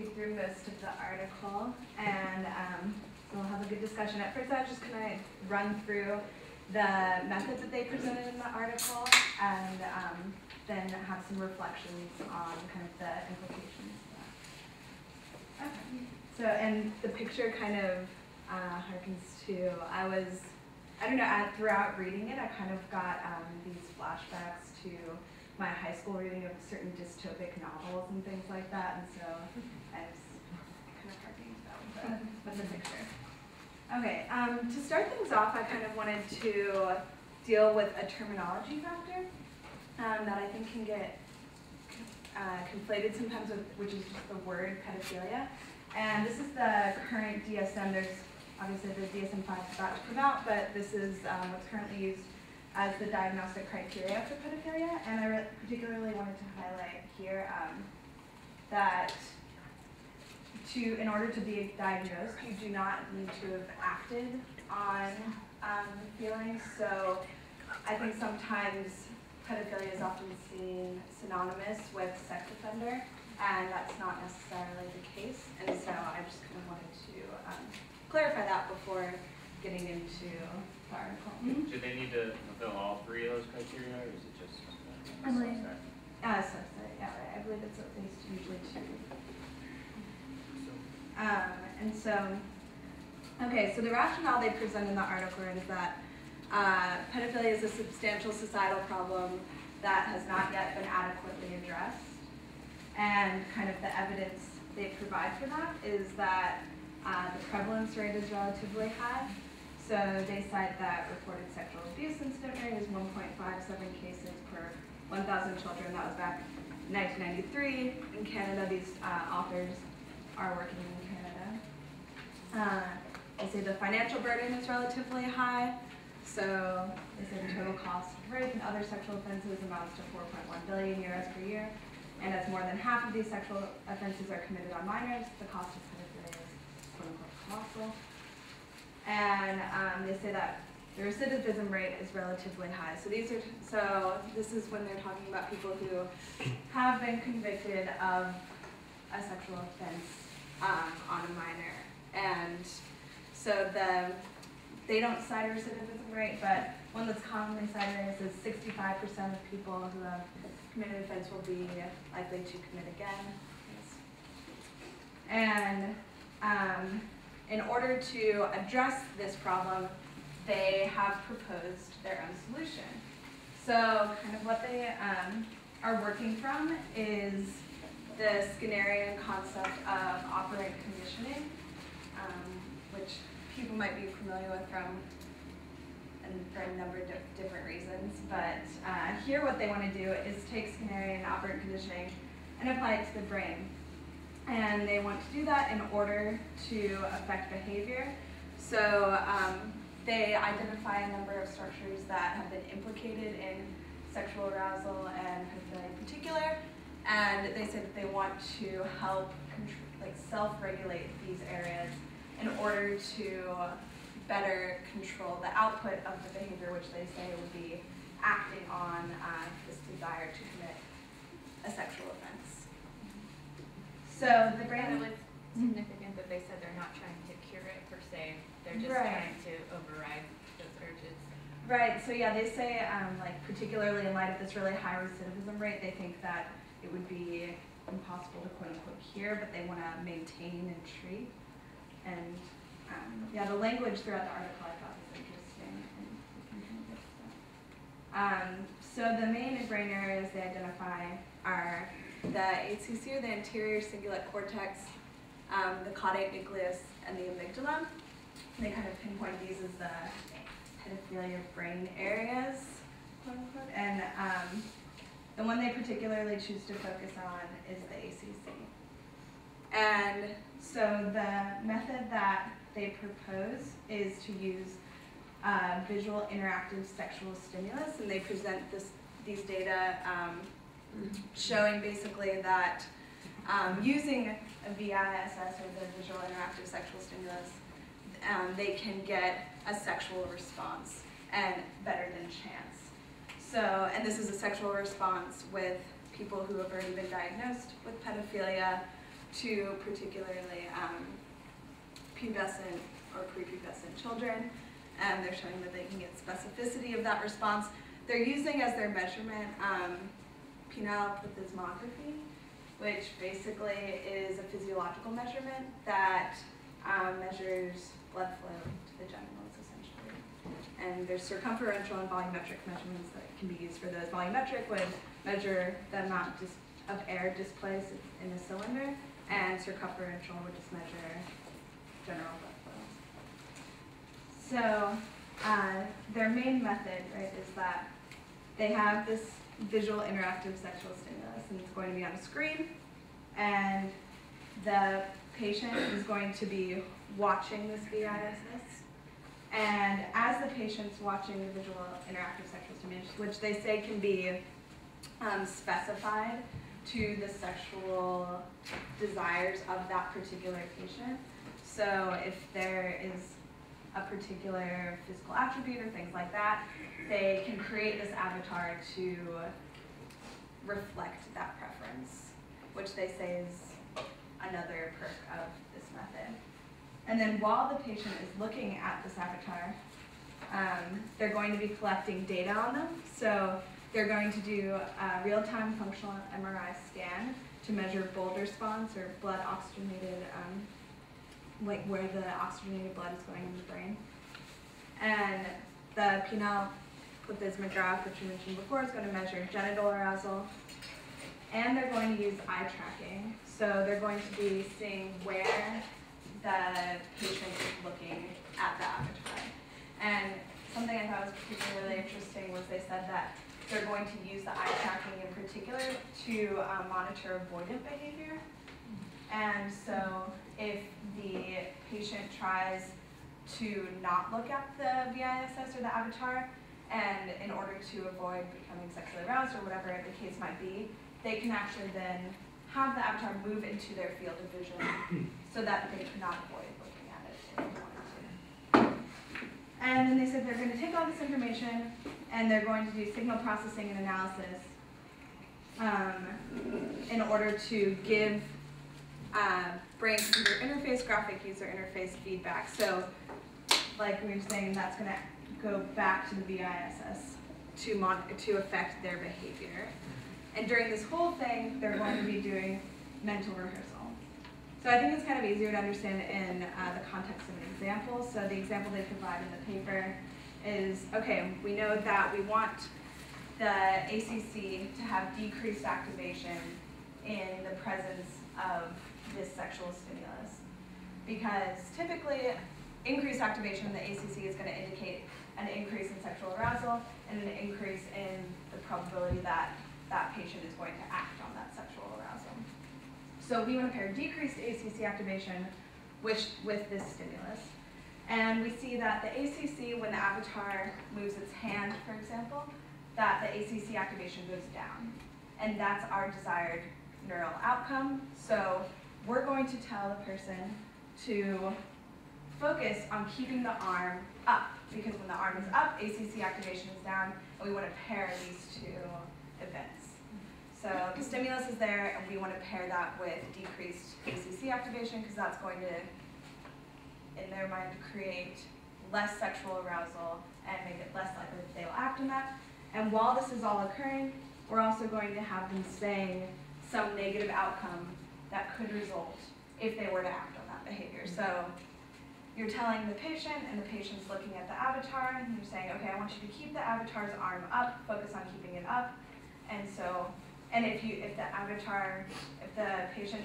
you through most of the article, and we'll have a good discussion. At first, I was just going to run through the method that they presented in the article, and then have some reflections on kind of the implications of that. Okay. So, and the picture kind of harkens to, I don't know, throughout reading it, I kind of got these flashbacks to my high school reading of certain dystopic novels and things like that, and so I was kind of harkening to that with the picture. Okay, to start things off, I kind of wanted to deal with a terminology factor that I think can get conflated sometimes with, which is just the word pedophilia. And this is the current DSM. There's obviously the DSM-5 is about to come out, but this is what's currently used as the diagnostic criteria for pedophilia. And I particularly wanted to highlight here that in order to be diagnosed, you do not need to have acted on feelings. So I think sometimes pedophilia is often seen synonymous with sex offender, and that's not necessarily the case. And so I just kind of wanted to clarify that before getting into the article. Mm-hmm. Do they need to fulfill all three of those criteria, or is it just subset? Subset, yeah, right. I believe it's at least usually two. And so, okay, so the rationale they present in the article is that pedophilia is a substantial societal problem that has not yet been adequately addressed. And kind of the evidence they provide for that is that the prevalence rate is relatively high. So they cite that reported sexual abuse incident rate is 1.57 cases per 1,000 children. That was back in 1993. In Canada, these authors are working in Canada. They say the financial burden is relatively high. So they say the total cost of rape and other sexual offenses amounts to 4.1 billion euros per year. And as more than half of these sexual offenses are committed on minors, the cost of pedophilia is quote-unquote colossal. And they say that the recidivism rate is relatively high. So this is when they're talking about people who have been convicted of a sexual offense on a minor. And so they don't cite a recidivism rate, but one that's commonly cited is 65% of people who have committed an offense will be likely to commit again. And in order to address this problem, they have proposed their own solution. So kind of what they are working from is the Skinnerian concept of operant conditioning, which people might be familiar with for a number of different reasons. But here what they want to do is take Skinnerian operant conditioning and apply it to the brain. And they want to do that in order to affect behavior. So they identify a number of structures that have been implicated in sexual arousal and pedophilia in particular. And they say that they want to help self-regulate these areas in order to better control the output of the behavior, which they say would be acting on this desire to commit a sexual offense. So the brain... It was significant that they said they're not trying to cure it per se, they're just trying to override those urges. Right, so yeah, they say, particularly in light of this really high recidivism rate, they think that it would be impossible to quote-unquote cure, but they want to maintain and treat. And yeah, the language throughout the article I thought was interesting. And we can kind of get to that. So the main brain areas they identify are the ACC, or the anterior cingulate cortex, the caudate nucleus, and the amygdala. They kind of pinpoint these as the pedophilia brain areas, quote unquote. And the one they particularly choose to focus on is the ACC. And so the method that they propose is to use visual interactive sexual stimulus, and they present these data showing basically that using a VISS, or the visual interactive sexual stimulus, they can get a sexual response, and better than chance. So, and this is a sexual response with people who have already been diagnosed with pedophilia, to particularly pubescent or prepubescent children. And they're showing that they can get specificity of that response. They're using as their measurement penile plethysmography, which basically is a physiological measurement that measures blood flow to the genitals, essentially. And there's circumferential and volumetric measurements that can be used for those. Volumetric would measure the amount of air displaced in the cylinder, and circumferential would just measure general blood flow. So their main method, right, is that they have this visual interactive sexual stimulus, and it's going to be on a screen, and the patient is going to be watching this VISS, and as the patient's watching the visual interactive sexual stimulus, which they say can be specified to the sexual desires of that particular patient. So if there is a particular physical attribute or things like that, they can create this avatar to reflect that preference, which they say is another perk of this method. And then while the patient is looking at this avatar, they're going to be collecting data on them. So they're going to do a real-time functional MRI scan to measure bulge response or blood oxygenated, like where the oxygenated blood is going in the brain. And the penile plethysmograph, which we mentioned before, is going to measure genital arousal. And they're going to use eye tracking. So they're going to be seeing where the patient is looking at the avatar. And something I thought was particularly interesting was they said that they're going to use the eye tracking in particular to monitor avoidant behavior. And so if the patient tries to not look at the VISS or the avatar, and in order to avoid becoming sexually aroused or whatever the case might be, they can actually then have the avatar move into their field of vision so that they cannot avoid looking at it if they wanted to. And then they said they're going to take all this information and they're going to do signal processing and analysis in order to give brain-computer interface, graphic user interface feedback. So, like we were saying, that's going to go back to the VISS to affect their behavior. And during this whole thing, they're going to be doing mental rehearsal. So I think it's kind of easier to understand in the context of an example. So the example they provide in the paper is, okay, we know that we want the ACC to have decreased activation in the presence of this sexual stimulus. Because typically, increased activation in the ACC is going to indicate an increase in sexual arousal and an increase in the probability that that patient is going to act on that sexual arousal. So we want to pair decreased ACC activation with this stimulus. And we see that the ACC, when the avatar moves its hand, for example, that the ACC activation goes down. And that's our desired neural outcome. So we're going to tell the person to focus on keeping the arm up, because when the arm is up, ACC activation is down, and we want to pair these two events. So the stimulus is there, and we want to pair that with decreased ACC activation, because that's going to, in their mind, create less sexual arousal and make it less likely that they will act on that. And while this is all occurring, we're also going to have them saying some negative outcome that could result if they were to act on that behavior. So you're telling the patient, and the patient's looking at the avatar, and you're saying, okay, I want you to keep the avatar's arm up, focus on keeping it up. And so, and if the patient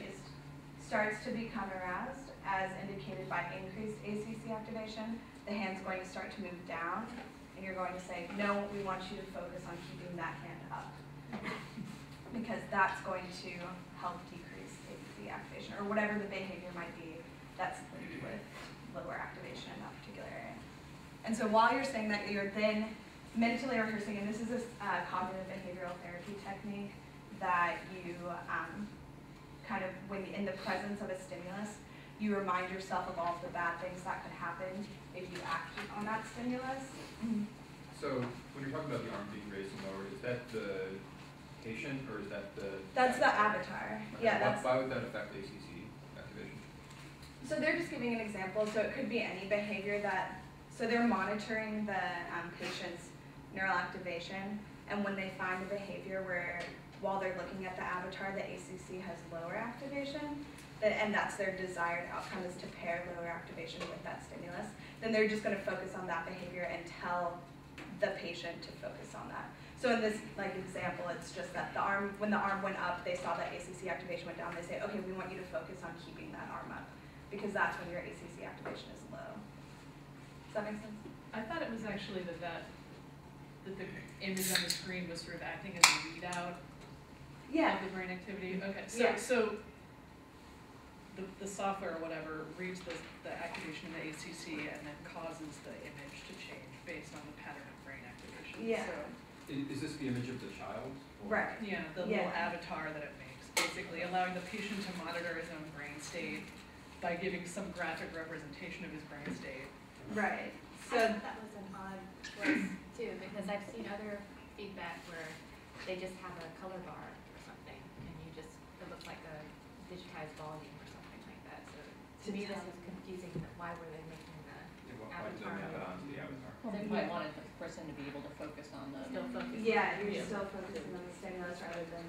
starts to become aroused, as indicated by increased ACC activation, the hand's going to start to move down, and you're going to say, no, we want you to focus on keeping that hand up, because that's going to help decrease ACC activation, or whatever the behavior might be that's linked with lower activation in that particular area. And so while you're saying that, you're then mentally rehearsing, and this is a cognitive behavioral therapy technique that you kind of, when in the presence of a stimulus, you remind yourself of all of the bad things that could happen if you act on that stimulus. So when you're talking about the arm being raised and lowered, is that the patient or is that the... That's the avatar. Yeah, why would that affect ACC? So they're just giving an example, so it could be any behavior that, so they're monitoring the patient's neural activation, and when they find a behavior where, while they're looking at the avatar, the ACC has lower activation, and that's their desired outcome is to pair lower activation with that stimulus, then they're just gonna focus on that behavior and tell the patient to focus on that. So in this example, it's just that when the arm went up, they saw that ACC activation went down, they say, okay, we want you to focus on keeping that arm up, because that's when your ACC activation is low. Does that make sense? I thought it was actually that the image on the screen was sort of acting as a readout Yeah. of the brain activity. Okay, Yeah. so the software or whatever reads the activation of the ACC and then causes the image to change based on the pattern of brain activation. Yeah. So, Is this the image of the child? Or- Right. yeah, the little avatar that it makes, basically allowing the patient to monitor his own brain state by giving some graphic representation of his brain state. Right. I So thought that was an odd choice too, because I've seen other feedback where they just have a color bar or something, and it looks like a digitized volume or something like that. So to me, this is confusing, that why were they making the Why did they map it onto the avatar? Well, they might wanted the person to be able to focus on the. still focus? yeah, you're still focusing on the stimulus rather than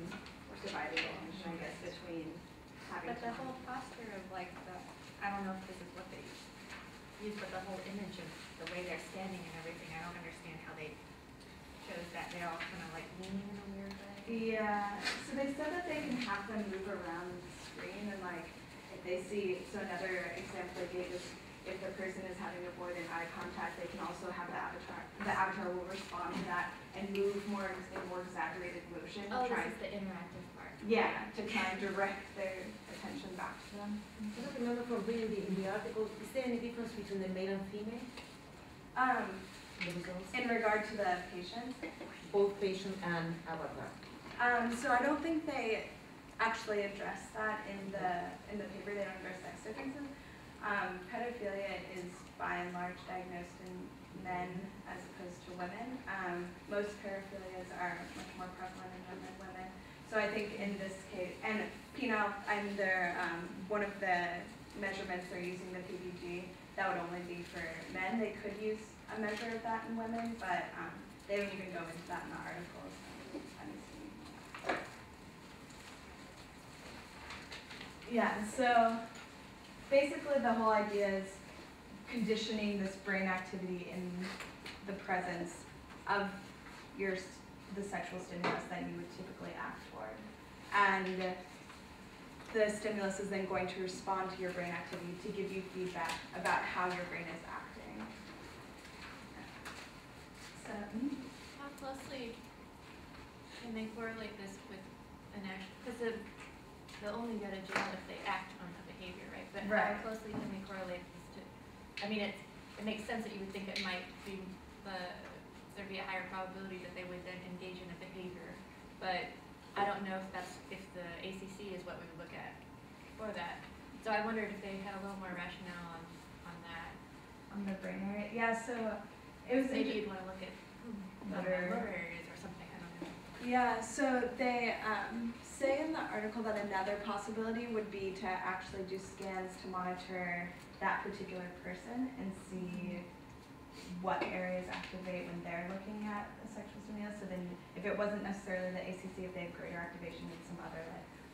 dividing attention, I guess, between having But the whole posture of I don't know if this is what they use, but the whole image of the way they're standing and everything, I don't understand how they chose that. They're all kind of leaning in a weird way. Yeah, so they said that they can have them move around the screen and if they see, so another example they gave is if the person is having avoidant eye contact, they can also have the avatar will respond to that and move more in more exaggerated motion. Oh, this is the interactive part. Yeah, to kind of direct their attention back to them. I don't remember from reading in the article, is there any difference between the male and female? The results? In regard to the patient, Both patient and avatar. so I don't think they actually address that in the paper. They don't address sex differences. Pedophilia is by and large diagnosed in men as opposed to women. Most paraphilias are much more prevalent in men than women. So I think in this case, and penile, one of the measurements they're using, the PPG, that would only be for men. They could use a measure of that in women, but they don't even go into that in the article. So it's kind of seen. Yeah, so basically the whole idea is conditioning this brain activity in the presence of the sexual stimulus that you would typically act toward. And the stimulus is then going to respond to your brain activity to give you feedback about how your brain is acting. So, How closely can they correlate this with an action? Because they'll only go to jail if they act on the behavior, right? But Right. how closely can they correlate this to? I mean, it makes sense that you would think it might be there'd be a higher probability that they would then engage in a behavior, but I don't know if the ACC is what we would look at for that. So I wondered if they had a little more rationale on that. on the brain area, yeah. So it was Maybe you'd want to look at Motor. motor areas or something. I don't know. Yeah, so they say in the article that another possibility would be to actually do scans to monitor that particular person and see what areas activate when they're looking at a sexual stimulus. So then if it wasn't necessarily the ACC, if they have greater activation in some other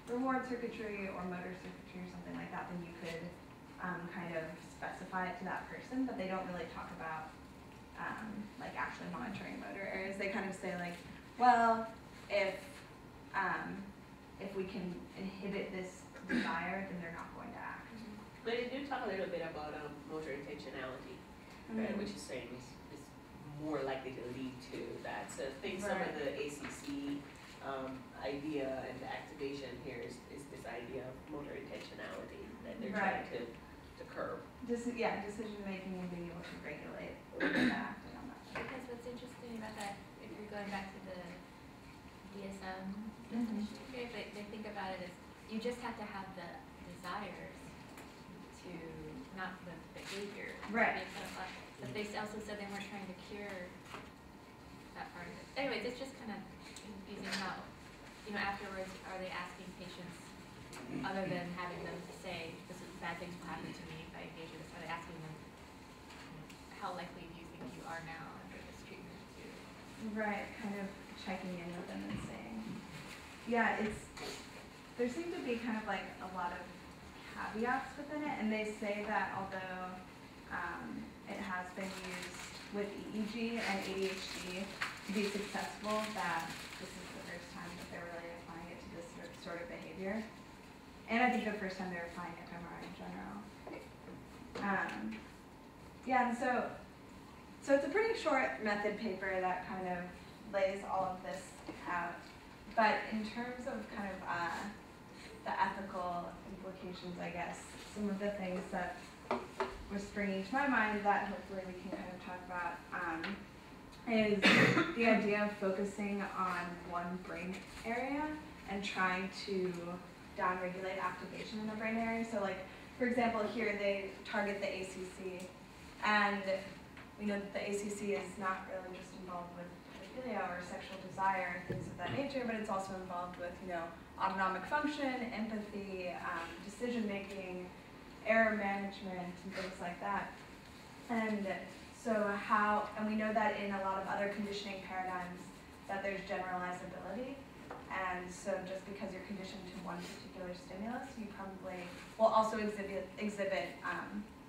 reward circuitry or motor circuitry or something like that, then you could kind of specify it to that person, but they don't really talk about actually monitoring motor areas. They kind of say well, if we can inhibit this desire, then they're not going to act. But they do talk a little bit about motor intentionality, right, which is saying is more likely to lead to that. So I think some of the ACC idea and the activation here is this idea of motor intentionality that they're trying to curb. Decision making and being able to regulate acting on that. Because what's interesting about that, if you're going back to the DSM definition, if they think about it as you just have to have the desires to, not the behavior. Right. But they also said they weren't trying to cure that part of it. Anyways, it's just kind of confusing how, afterwards, are they asking patients, other than having them say, this is bad bad things will happen to me if I engage in this? Are they asking them, how likely do you think you are now under this treatment to? Right, kind of checking in with them and saying, yeah, there seem to be kind of like a lot of caveats within it, and they say that although it has been used with EEG and ADHD to be successful, that this is the first time that they're really applying it to this sort of behavior. And I think the first time they're applying it to MRI in general. Yeah, and so it's a pretty short method paper that kind of lays all of this out. But in terms of kind of the ethical implications, I guess, some of the things that were springing to my mind that hopefully we can kind of talk about is the idea of focusing on one brain area and trying to downregulate activation in the brain area. So like, for example, here they target the ACC, and we know that the ACC is not really just involved with pedophilia or sexual desire, things of that nature, but it's also involved with, autonomic function, empathy, decision-making, error management, and things like that. And so and we know that in a lot of other conditioning paradigms that there's generalizability. And so just because you're conditioned to one particular stimulus, you probably will also exhibit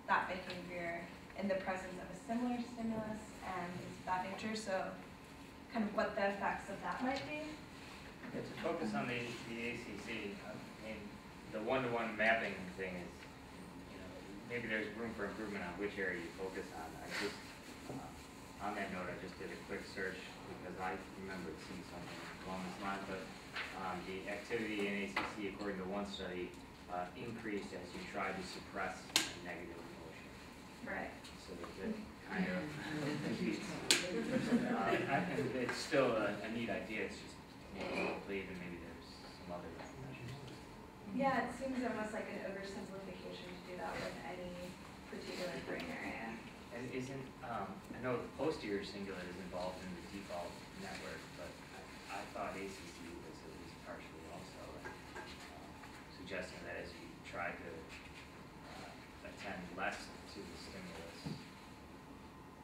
that behavior in the presence of a similar stimulus and things of that nature. So kind of what the effects of that might be. Yeah, to focus on the ACC, I mean, the one-to-one mapping thing is, maybe there's room for improvement on which area you focus on. I just, on that note, I just did a quick search because I remembered seeing something along this line, but the activity in ACC, according to one study, increased as you tried to suppress a negative emotion. Right. So that kind of, it's still a neat idea. It's just hopefully even maybe there's some other measures. Yeah, it seems almost like an oversimplification to do that with any particular brain area. And isn't, I know the posterior cingulate is involved in the default network, but I thought ACC was at least partially also suggesting that as you try to attend less to the stimulus,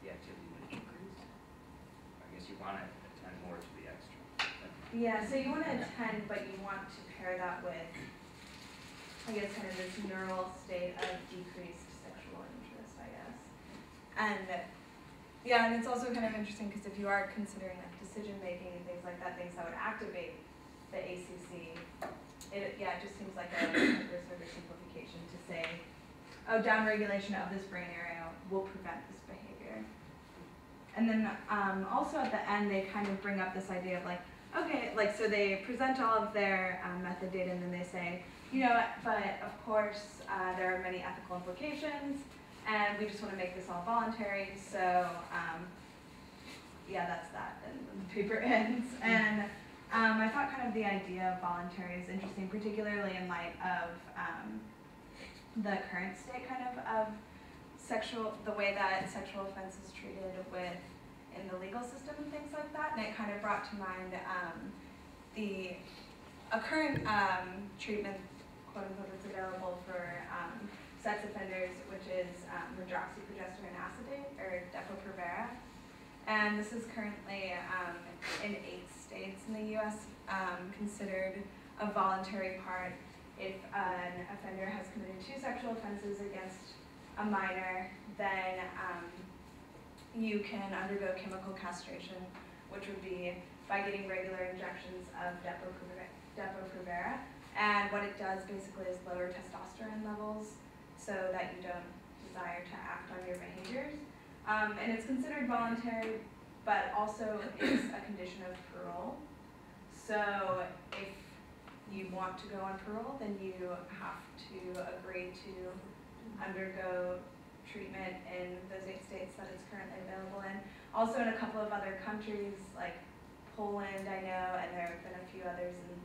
the activity would increase. I guess you want to attend more to the extra. Yeah, so you want to attend, but you want to pair that with, I guess, kind of this neural state of decreased sexual interest, I guess. And yeah, and it's also kind of interesting because if you are considering like decision making and things like that, things that would activate the ACC, it just seems like a oversimplification to say, oh, downregulation of this brain area will prevent this behavior. And then also at the end, they kind of bring up this idea of like, okay, like so they present all of their method data and then they say, but of course there are many ethical implications and we just want to make this all voluntary. So yeah, that's that. And the paper ends. And I thought kind of the idea of voluntary is interesting, particularly in light of the current state kind of the way that sexual offense is treated in the legal system and things like that. And it kind of brought to mind a current treatment, quote unquote, that's available for sex offenders, which is hydroxyprogesterone acetate, or Depo-Provera. And this is currently in 8 states in the US considered a voluntary part if an offender has committed 2 sexual offenses against a minor, then you can undergo chemical castration, which would be by getting regular injections of Depo-Provera. And what it does basically is lower testosterone levels so that you don't desire to act on your behaviors. And it's considered voluntary, but also it's a condition of parole. So if you want to go on parole, then you have to agree to undergo treatment in those 8 states that it's currently available in. Also in a couple of other countries, like Poland, I know, and there have been a few others in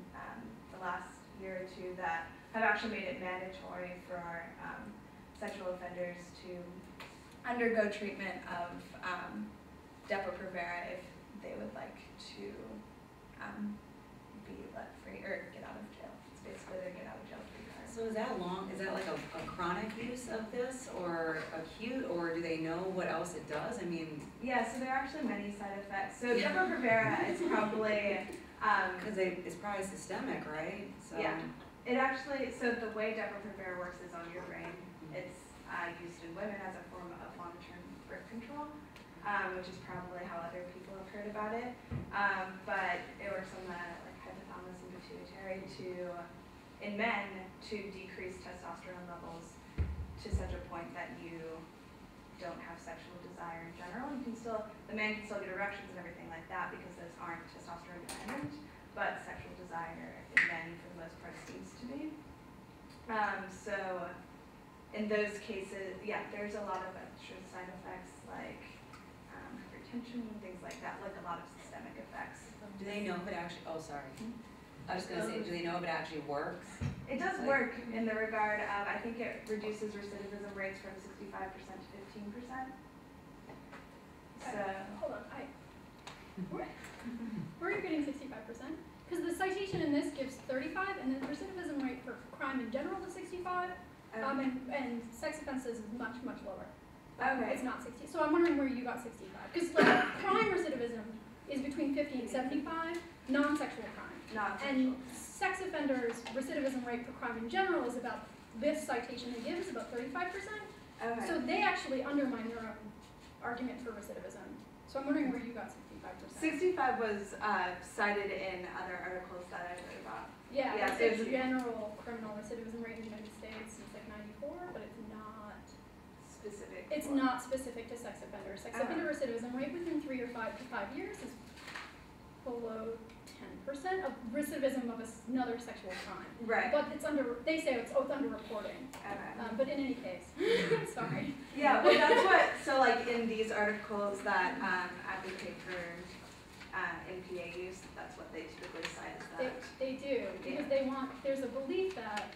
the last year or 2 that have actually made it mandatory for sexual offenders to undergo treatment of Depo-Provera if they would like to be let free or get out of jail. It's basically their get out of jail free card. So is that like a crime chronic use of this or acute, or do they know what else it does? I mean, Yeah, so there are actually many side effects. So Depo-Provera is probably, because it's probably systemic, right? So. yeah. It actually, so the way Depo-Provera works is on your brain. It's used in women as a form of long-term birth control, which is probably how other people have heard about it. But it works on the like hypothalamus and pituitary in men to decrease testosterone levels to such a point that you don't have sexual desire in general. You can still, the man can still get erections and everything like that because those aren't testosterone dependent, but sexual desire in men for the most part seems to be. So in those cases, yeah, there's a lot of extra side effects like hypertension and things like that, like a lot of systemic effects. Do they know if it actually, oh, sorry. I was going to say, do they know if it actually works? It does work in the regard of, I think it reduces recidivism rates from 65% to 15%. So. Hold on, where are you getting 65%? Because the citation in this gives 35, and the recidivism rate for crime in general is 65, and sex offenses is much, much lower. Okay. It's not 60. So I'm wondering where you got 65. Because like, crime recidivism is between 50 and 75, non-sexual crime. And sex offenders' recidivism rate for crime in general is about, this citation they give is about 35%. Okay. So they actually undermine their own argument for recidivism. So I'm wondering where you got 65%. 65 was cited in other articles that I read about. Yeah, Yeah, it's a general criminal recidivism rate in the United States since like 94, but it's not specific. It's not specific to sex offenders. Sex offender recidivism rate within 3 or 5 to 5 years is below 10% of recidivism of another sexual crime. Right. But it's under, they say it's underreporting. Okay. But in any case, sorry. Yeah, well that's what, so like in these articles that advocate for NPA use, that's what they typically cite as that. They do, because they want, there's a belief that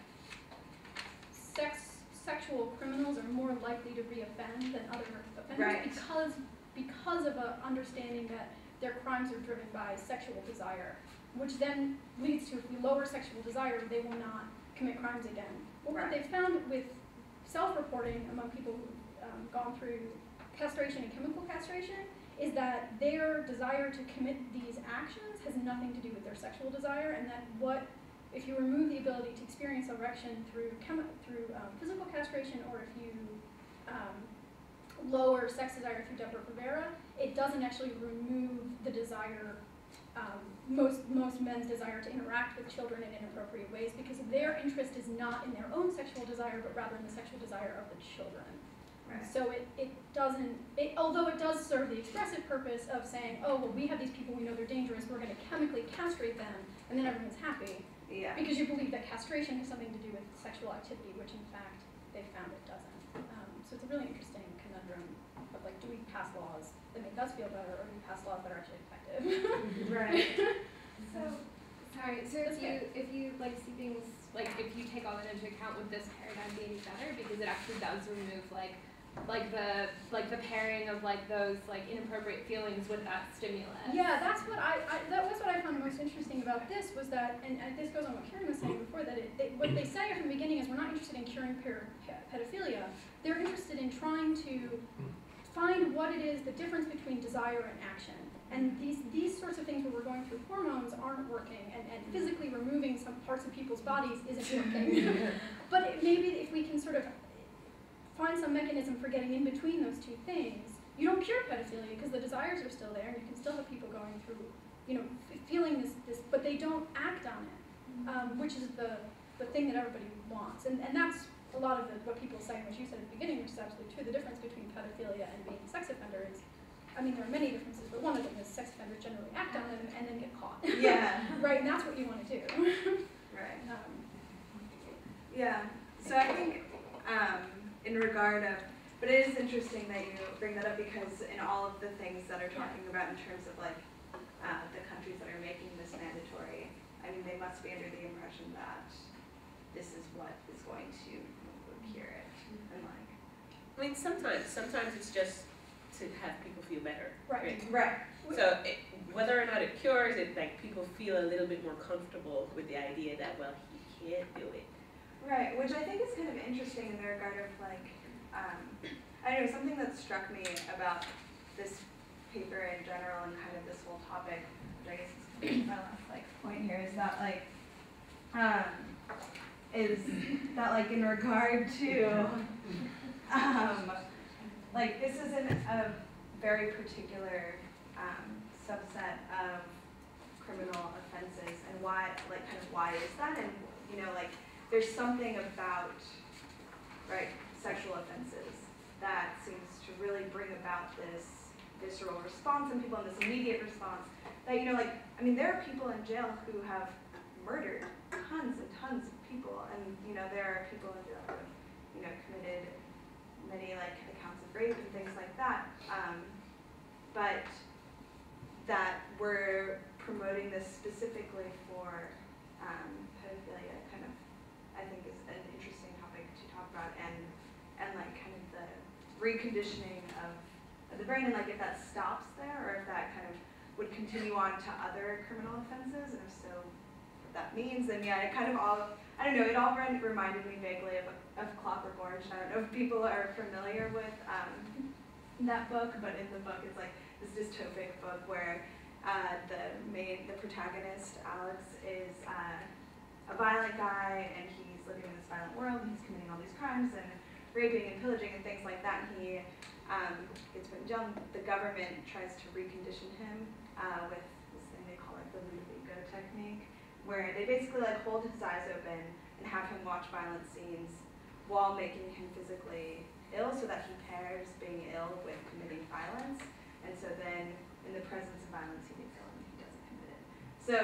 sexual criminals are more likely to reoffend than other offenders because of an understanding that their crimes are driven by sexual desire, which then leads to, if we lower sexual desire, they will not commit crimes again. Well, what they've found with self-reporting among people who've gone through castration and chemical castration is that their desire to commit these actions has nothing to do with their sexual desire, and that if you remove the ability to experience erection through physical castration, or if you lower sex desire through Depo-Provera, it doesn't actually remove the desire, most men's desire to interact with children in inappropriate ways, because their interest is not in their own sexual desire, but rather in the sexual desire of the children. Right. So it doesn't, although it does serve the expressive purpose of saying, oh, well, we have these people, we know they're dangerous, we're going to chemically castrate them, and then everyone's happy. Yeah. Because you believe that castration has something to do with sexual activity, which in fact they found it doesn't. So it's a really interesting conundrum of like, do we pass laws that make us feel better, or do we pass laws that are actually effective? Right. So, sorry, so if you like see things, like if you take all that into account, would this paradigm be any better? Because it actually does remove the pairing of like those like inappropriate feelings with that stimulus. Yeah, that's what that was what I found most interesting about this, was that, and this goes on what Karen was saying before, that what they say from the beginning is we're not interested in curing pedophilia. They're interested in trying to find what it is, the difference between desire and action. And these sorts of things where we're going through hormones aren't working, and physically removing some parts of people's bodies isn't working. But maybe if we can sort of find some mechanism for getting in between those two things, you don't cure pedophilia because the desires are still there, and you can still have people going through, feeling this, but they don't act on it, which is the thing that everybody wants. And that's a lot of what people say, what you said at the beginning, which is absolutely true. The difference between pedophilia and being a sex offender is, I mean, there are many differences, but one of them is sex offenders generally act on them and then get caught. Yeah. Right, and that's what you want to do. Right. Yeah. So I think in regard of, but it is interesting that you bring that up, because in all of the things that are talking about in terms of like the countries that are making this mandatory, I mean, they must be under the impression that this is what is going to cure it. And like, I mean, sometimes it's just to have people feel better. Right. Right. So whether or not it cures it, like people feel a little bit more comfortable with the idea that, well, he can't do it. Right, which I think is kind of interesting in the regard of like, I don't know, something that struck me about this paper in general and kind of this whole topic, which I guess is my last like point here, is that like, in regard to, like this is a very particular subset of criminal offenses, and why, like kind of why is that, and you know, like there's something about, right, sexual offenses that seems to really bring about this visceral response in people and this immediate response that, you know, like, I mean, there are people in jail who have murdered tons and tons of people, and, you know, there are people in jail who have, you know, committed many, like, accounts of rape and things like that, but that we're promoting this specifically for pedophilia kind of, I think is an interesting topic to talk about, and like kind of the reconditioning of the brain, and like if that stops there, or if that kind of would continue on to other criminal offenses, and if so, what that means. And yeah, it kind of all, I don't know, it all reminded me vaguely of Clockwork Orange. I don't know if people are familiar with that book, but in the book it's like this dystopic book where the protagonist, Alex, is a violent guy, and he's living in this violent world, and he's committing all these crimes and raping and pillaging and things like that, and he gets put in jail. The government tries to recondition him with this thing they call it the Ludovico technique, where they basically like hold his eyes open and have him watch violent scenes while making him physically ill, so that he pairs being ill with committing violence, and so then in the presence of violence he gets ill and he doesn't commit it. So,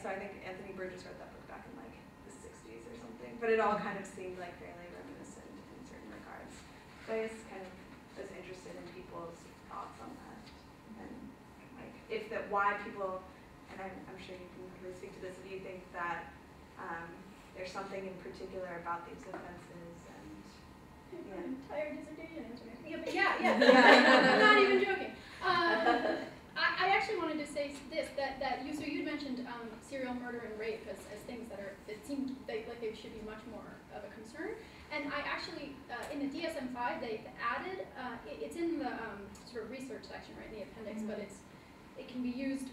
so I think Anthony Burgess wrote that book back in like the 60s or something, but it all kind of seemed like fairly reminiscent in certain regards. So I guess kind of was interested in people's thoughts on that, and like why people, and I'm sure you can really speak to this, if you think that there's something in particular about these offenses, and yeah. I'm tired dissertation answering. Yeah. I'm not even joking. I actually wanted to say this, that you mentioned serial murder and rape as things that seem like they should be much more of a concern. And I actually, in the DSM-5, they've added, it's in the sort of research section, right, in the appendix, but it can be used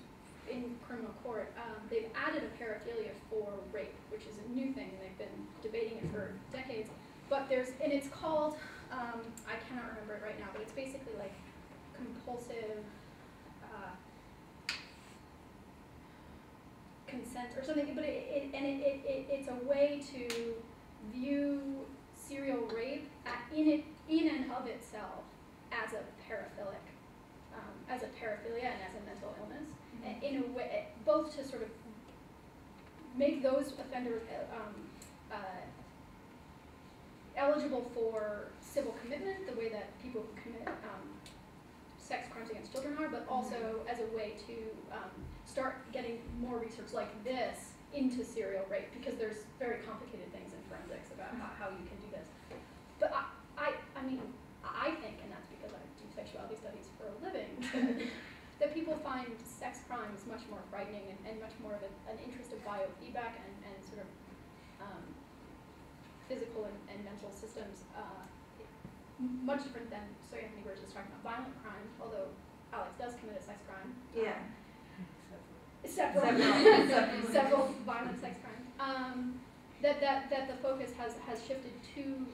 in criminal court. They've added a paraphilia for rape, which is a new thing, and they've been debating it for decades. But and it's called, I cannot remember it right now, but it's basically like compulsive consent or something, but it's a way to view serial rape in and of itself as a paraphilic, as a paraphilia and as a mental illness, in a way, both to sort of make those offenders eligible for civil commitment, the way that people who commit sex crimes against children are, but also as a way to start getting more research like this into serial rape, because there's very complicated things in forensics about how you can do this. But I mean, I think, and that's because I do sexuality studies for a living, that people find sex crimes much more frightening and much more of an interest of biofeedback and sort of physical and mental systems, much different than, so Anthony Burgess was talking about violent crimes, although Alex does commit a sex crime. Yeah. Several violent sex crimes. That the focus has shifted to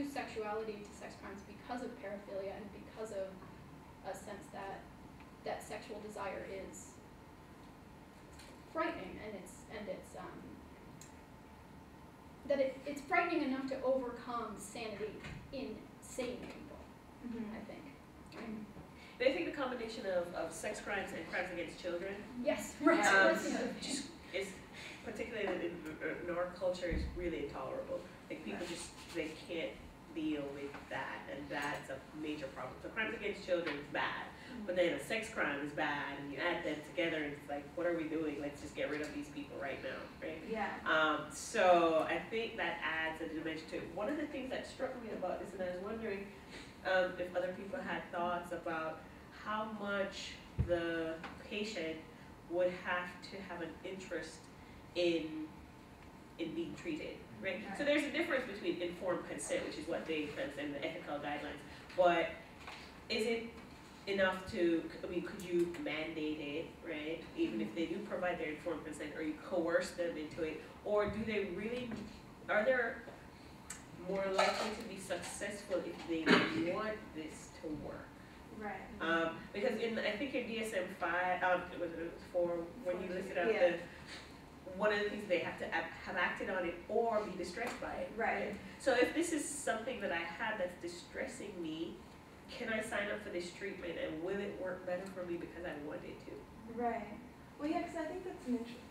sexuality, to sex crimes, because of paraphilia and because of a sense that sexual desire is frightening, and it's frightening enough to overcome sanity in sane people, I think. But I think the combination of sex crimes and crimes against children, yes, right. just is particularly in our culture is really intolerable. Like people they can't deal with that, and that's a major problem. So crimes against children is bad, but then a sex crime is bad, and you add them together, and it's like, what are we doing? Let's just get rid of these people right now, right? Yeah. So I think that adds a dimension to it. One of the things that struck me about this, and I was wondering if other people had thoughts about how much the patient would have to have an interest in in being treated, right? So there's a difference between informed consent, which is what they present in the ethical guidelines, but is it enough to, I mean, could you mandate it, right? Even if they do provide their informed consent, or you coerce them into it, or do they really, are they more likely to be successful if they want this to work? Right. Because I think in DSM-5, for when you listed out Yeah. one of the things they have to have acted on it or be distressed by it. Right. So if this is something that I have that's distressing me, can I sign up for this treatment and will it work better for me because I want it to? Right. Well, yeah, because I think that's an interesting.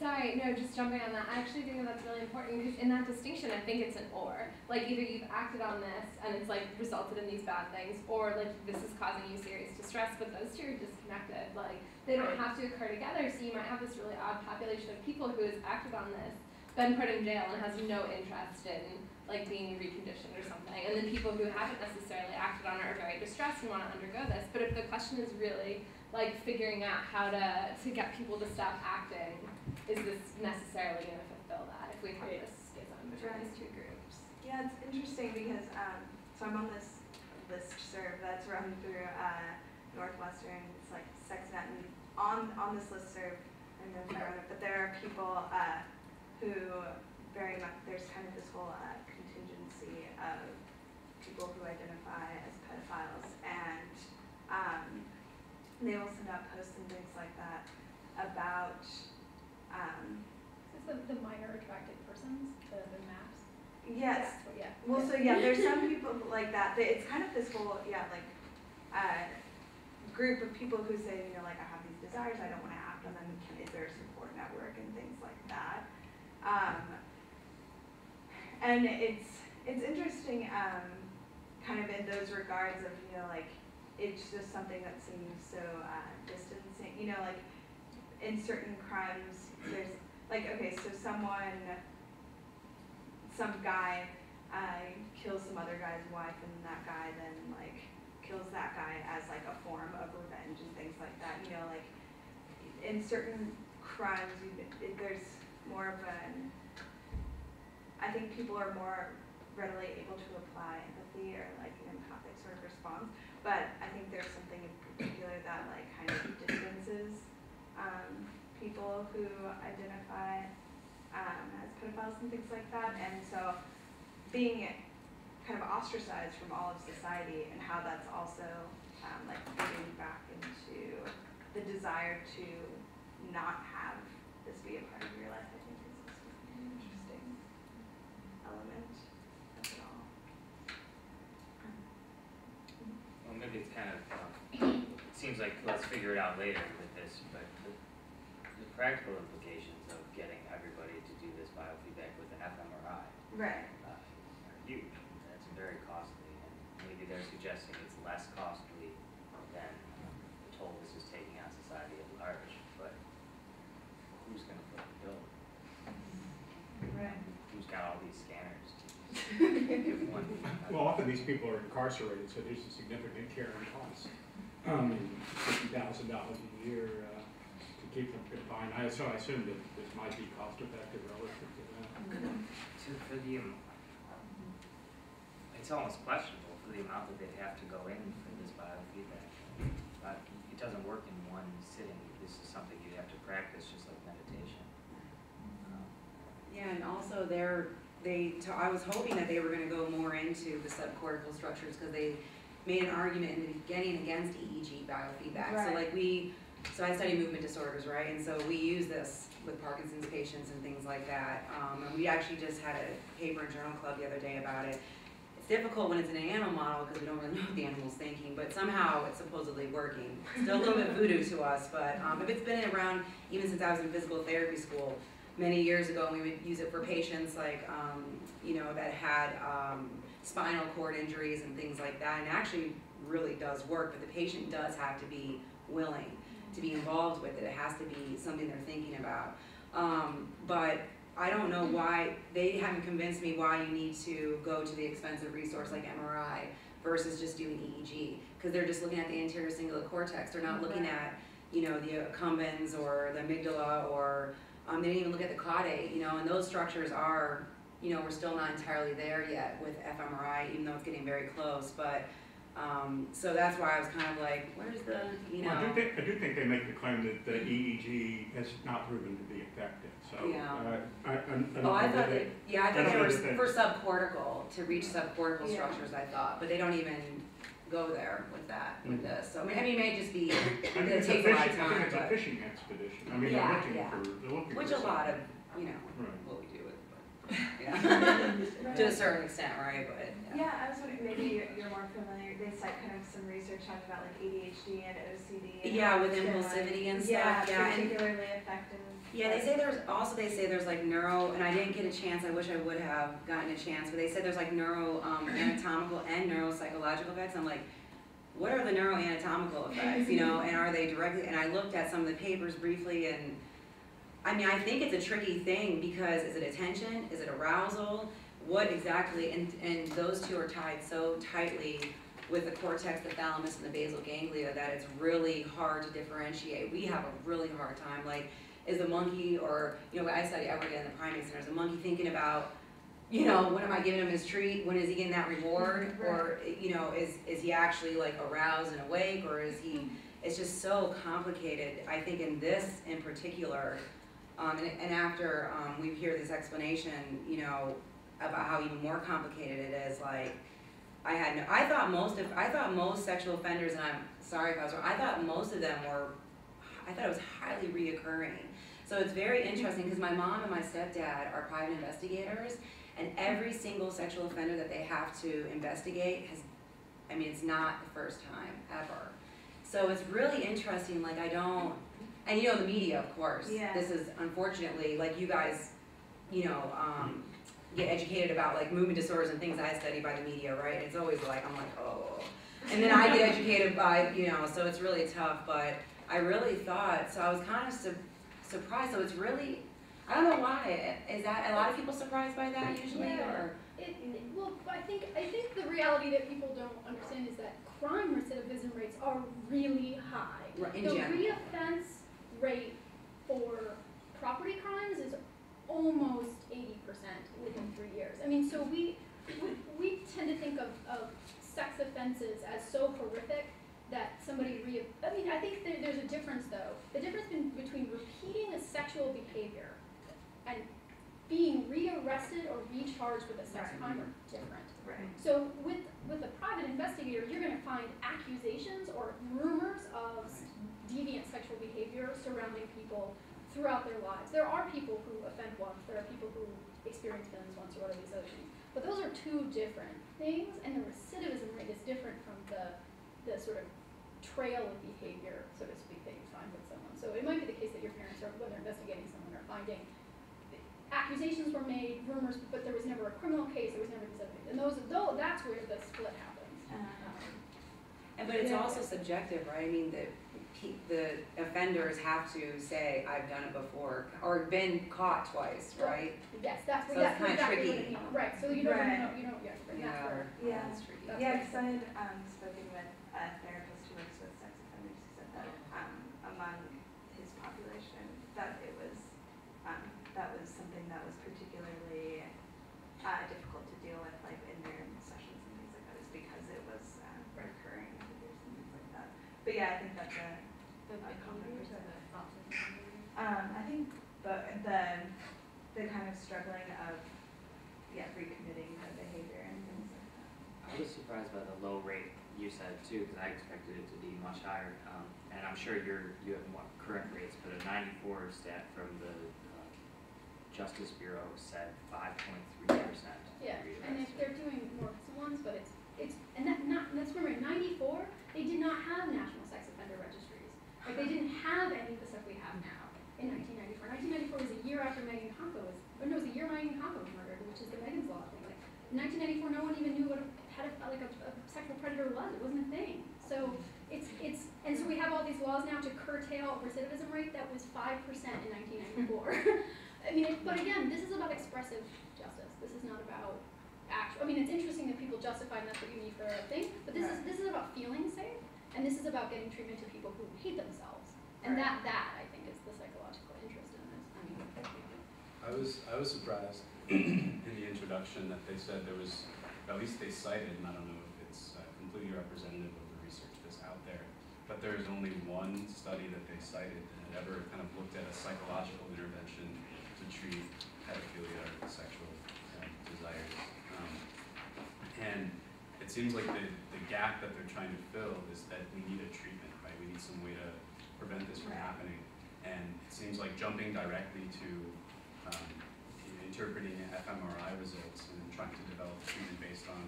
Sorry, no, just jumping on that. I actually think that that's really important because in that distinction, I think it's an or. Like either you've acted on this and it's like resulted in these bad things, or like this is causing you serious distress, but those two are disconnected. Like they don't have to occur together, so you might have this really odd population of people who has acted on this, been put in jail and has no interest in like being reconditioned or something. And then people who haven't necessarily acted on it are very distressed and want to undergo this. But if the question is really like figuring out how to get people to stop acting, is this necessarily going to fulfill that if we have this schism between these two groups? Yeah, it's interesting because so I'm on this listserv that's run through Northwestern. It's like SexNet, and on this listserv, I don't know if I run it, but there are people who very much, there's kind of this whole contingency of people who identify as pedophiles, and they will send out posts and things like that about Is this the minor attracted persons, the maps? yes. Yeah. Well, so yeah, there's some people like that. It's kind of this whole group of people who say, you know, like I have these desires, I don't want to act on them. Is there a support network and things like that? And it's interesting, kind of in those regards of, you know, like it's just something that seems so distancing. You know, like in certain crimes, there's like, okay, so some guy kills some other guy's wife, and that guy then like kills that guy as like a form of revenge and things like that. You know, like in certain crimes, there's more of an, I think people are more readily able to apply empathy or like an empathic sort of response. But I think there's something in particular that like kind of distances people who identify as pedophiles and things like that. And so being kind of ostracized from all of society, and how that's also like getting back into the desire to not have this be a part of your life, I think is an interesting element of it all. Well, maybe it's kind of, it seems like let's figure it out later with this, but the practical implications of getting everybody to do this biofeedback with an fMRI Right. are huge. That's very costly, and maybe they're suggesting it's less costly than the toll this is taking on society at large, but who's going to foot the bill? Right. Who's got all these scanners? Give one. Well, often these people are incarcerated, so there's a significant carrying cost. $50,000 a year to keep them confined. So I assume that this might be cost effective relative to that. For the, it's almost questionable for the amount that they'd have to go in for this biofeedback. It doesn't work in one sitting. This is something you have to practice, just like meditation. Yeah, and also I was hoping that they were going to go more into the subcortical structures, because they made an argument in the beginning against EEG biofeedback. Right. So I study movement disorders, right? And so we use this with Parkinson's patients and things like that. And we actually just had a paper in Journal Club the other day about it. It's difficult when it's in an animal model because we don't really know what the animal's thinking, but somehow it's supposedly working. Still a little bit voodoo to us, but if it's been around even since I was in physical therapy school many years ago, and we would use it for patients like, you know, that had spinal cord injuries and things like that, and it actually really does work, but the patient does have to be willing to be involved with it. It has to be something they're thinking about. But I don't know why, they haven't convinced me why you need to go to the expensive resource like MRI versus just doing EEG, because they're just looking at the anterior cingulate cortex. They're not looking at, you know, the accumbens or the amygdala or They didn't even look at the caudate, you know, and those structures are, you know, we're still not entirely there yet with fMRI, even though it's getting very close, but, so that's why I was kind of like, where's the, you know. Well, I do think they make the claim that the EEG has not proven to be effective, so. Yeah. I I thought they, yeah, I thought they were they- for subcortical, to reach subcortical Yeah. structures, I thought, but they don't even go there with that, with this, so, I mean, it may just be, I think it it's a takes a lot of fishing, I think time, it's a but, fishing expedition. I mean, Yeah, they're looking yeah. for, they're looking for which a lot of, something. you know, Right. what we do with, but, yeah. To a certain extent, right, but, Yeah, I was wondering, maybe you're more familiar, they cite kind of some research talking about like ADHD and OCD. And Yeah, how with it's been, impulsivity and stuff, yeah, yeah, and- particularly effective. Yeah, they say there's like neuro, and I didn't get a chance, I wish I would have gotten a chance, but they said there's like neuro, anatomical and neuropsychological effects. I'm like, what are the neuroanatomical effects, you know, and are they directly, and I looked at some of the papers briefly, and I mean, I think it's a tricky thing, because is it attention, is it arousal, what exactly, and those two are tied so tightly with the cortex, the thalamus, and the basal ganglia that it's really hard to differentiate. We have a really hard time, like, is the monkey, or, you know, I work in the primate center, is the monkey thinking about, you know, when am I giving him his treat, when is he getting that reward, or, you know, is he actually like aroused and awake, or is he, it's just so complicated. I think in this in particular, and after we hear this explanation, you know, about how even more complicated it is, like, I thought most sexual offenders, and I'm sorry if I was wrong, I thought most of them were, I thought it was highly reoccurring. So it's very interesting, because my mom and my stepdad are private investigators, and every single sexual offender that they have to investigate has, I mean, it's not the first time, ever. So it's really interesting, like, and you know, the media, of course. Yeah. This is, unfortunately, like, you guys, you know, get educated about, like, movement disorders and things I study by the media, right? It's always like, I'm like, oh. And then I get educated by, you know, so it's really tough, but I really thought, so I was kind of surprised, so it's really, I don't know why, is that, a lot of people surprised by that usually, or? Well, I think the reality that people don't understand is that crime recidivism rates are really high. Right, in the general. reoffense rate for property crimes is almost 80% within 3 years. I mean, so we tend to think of sex offenses as so horrific that somebody I mean, I think there's a difference though. The difference between repeating a sexual behavior and being rearrested or recharged with a sex crime are different. Right. So with a private investigator, you're going to find accusations or rumors of deviant sexual behavior surrounding people throughout their lives. There are people who offend once, there are people who experience feelings once, or what are these other things. But those are two different things, and the recidivism rate is different from the sort of trail of behavior, so to speak, that you find with someone. So it might be the case that your parents, are, when they're investigating someone, are finding accusations were made, rumors, but there was never a criminal case, there was never these other things. And that's where the split happens. But it's also subjective, right? I mean, the offenders have to say, I've done it before, or been caught twice, right? Yes, that's So that's it's kinda exactly what tricky. it means. Right, so you don't Right. know, yeah, right, that's where. Yeah. That's tricky. That's Yeah, right. because I had spoken with a therapist who works with sex offenders who said that among his population that it was that was something that was particularly difficult to deal with, like in their sessions and things like that, is because it was recurring behaviors and things like that. But yeah, I think that's a common perspective. I think the kind of struggling of recommitting the behavior and things like that. I was surprised by the low rate you said too, because I expected it to be much higher. And I'm sure you have more current rates, but a 94 stat from the Justice Bureau said 5.3%. Yeah, and if they're doing more ones, but let's remember, in '94, they did not have national sex offender registries. Like, they didn't have any of the stuff we have now in 1994. 1994 was a year after Megan Conco was, or no, it was a year Megan Conco was murdered, which is the Megan's Law thing. Like, in 1994, no one even knew what a sexual predator was. It wasn't a thing. So and so we have all these laws now to curtail recidivism rate that was 5% in 1994. I mean, but again, this is about expressive justice. This is not about actual. I mean, it's interesting that people justify and that's what you need for a thing, but this is about feeling safe, and this is about getting treatment to people who hate themselves, and that I think is the psychological interest in this. I mean, I was surprised in the introduction that they said there was, at least they cited, and I don't know if it's completely representative of the research that's out there, but there is only one study that they cited that ever kind of looked at a psychological intervention to treat pedophilia or sexual desires. And it seems like the gap that they're trying to fill is that we need a treatment, right? We need some way to prevent this from happening. And it seems like jumping directly to interpreting fMRI results and trying to develop treatment based on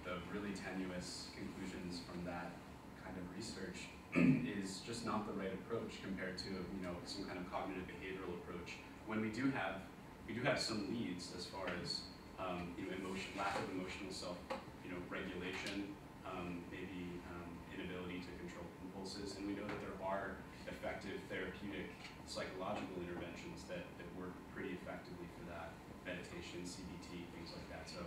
the really tenuous conclusions from that kind of research is just not the right approach compared to some kind of cognitive behavioral approach. When we do have some leads as far as lack of emotional self regulation, maybe inability to control impulses, and we know that there are effective therapeutic psychological interventions that work pretty effectively for that. Meditation, CBT, things like that. So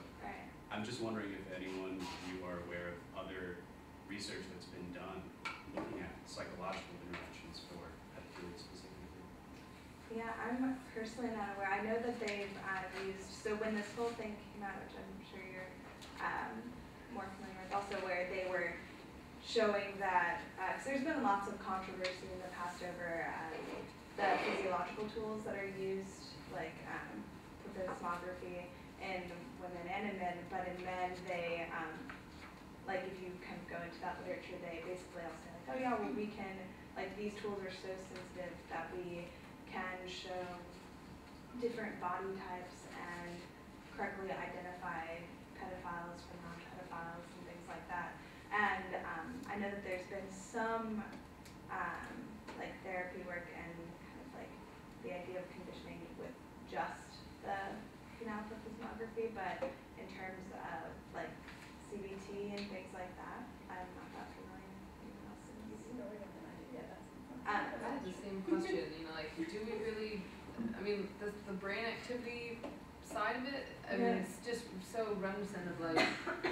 I'm just wondering if anyone of you are aware of other research that's been done looking at psychological interventions for pedophilia specifically. Yeah, I'm personally not aware. I know that they've used, so when this whole thing came out, which I'm sure you're more familiar with also, where they were showing that, because there's been lots of controversy in the past over the physiological tools that are used, like plethysmography in women and in men, but in men they, like if you kind of go into that literature, they basically all say like, oh yeah, well we can, like these tools are so sensitive that we can show different body types and correctly identify pedophiles from non-pedophiles and things like that. And I know that there's been some like therapy work and kind of like the idea of conditioning with just the penile plethysmography, but in terms of like CBT and things like that, I'm not that familiar. Anyone else? I had the same question, like, do we really, I mean, the brain activity side of it, I mean, it's just so reminiscent of like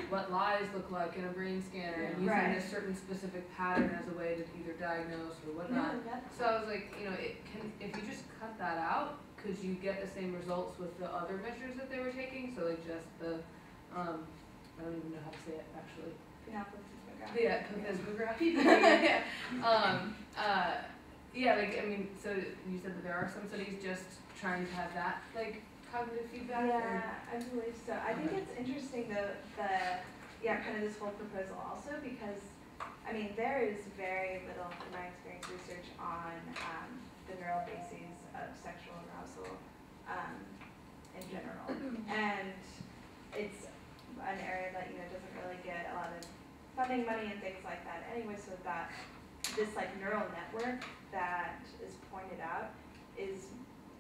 what lies look like in a brain scanner and using a certain specific pattern as a way to either diagnose or whatnot. So I was like, if you just cut that out, could you get the same results with the other measures that they were taking? So like just the, I don't even know how to say it actually. Yeah, plethysmography. Yeah, like, I mean, so you said that there are some studies just trying to have that, like, cognitive feedback? Yeah, I believe so. I think it's interesting, though, kind of this whole proposal also, because, I mean, there is very little, in my experience, research on the neural bases of sexual arousal in general. And it's an area that, doesn't really get a lot of funding money and things like that anyway, so that this like neural network that is pointed out is,